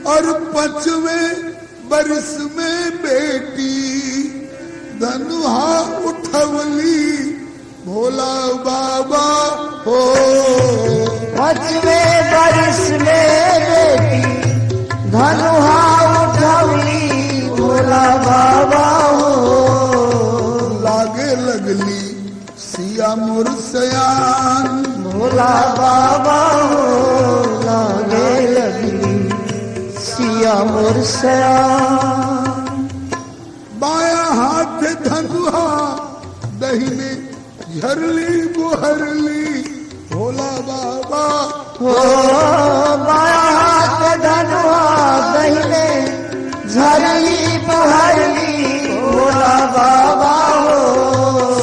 और 5वें बरस में बेटी धनुहा उठवली भोला बाबा हो। 5वें बरस में बेटी धनुहा उठवली भोला बाबा हो। लागे लगली सिया मोर सयान भोला बाबा हो। लागे लगली सिया मोर सयान। बाया हाथ धनुहा दहिने झरली बुहरली भोला बाबा हो। बाया हाथ धनुहा दहिने झरली बुहरली भोला बाबा हो।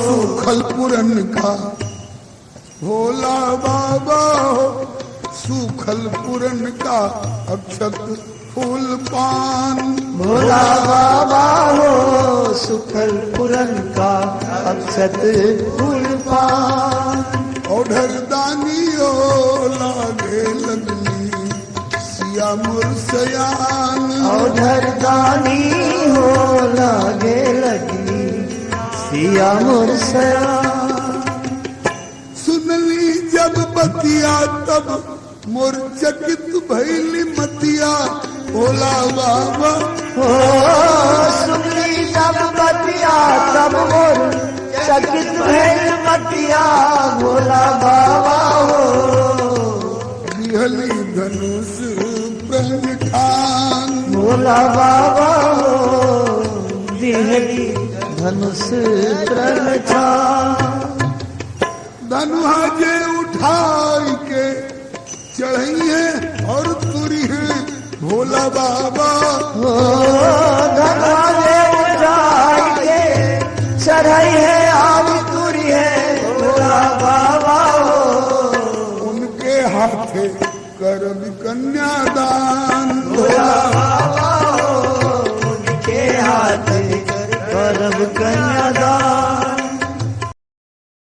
सूखल पुरन का भोला बाबा हो। सूखल पुरन का अक्षत फूल पान भोला बाबा हो। सुखल पुरन का अक्षत फूल पान। ओढ़र दानियो लागे लगली सिया मोर सयान। ओढ़र दानी हो लागे लगली सिया मोर सयान। सुनली जब बतिया तब मोर चकित भैली मतिया भोला बाबा हो। सुनली जब बतिया तब मोर चकित भैल मतिया भोला बाबा हो। बिहली धनुष प्रण ठान भोला बाबा हो। बिहली धनुष प्रण ठान। धनुहा जे उठाई के चढ़ी है और तुरी है भोला बाबा हो। धनुहा जे उठाई के चढ़ाई है और तुरी है भोला बाबा हो। उनके हाथे करब कन्यादान भोला बाबा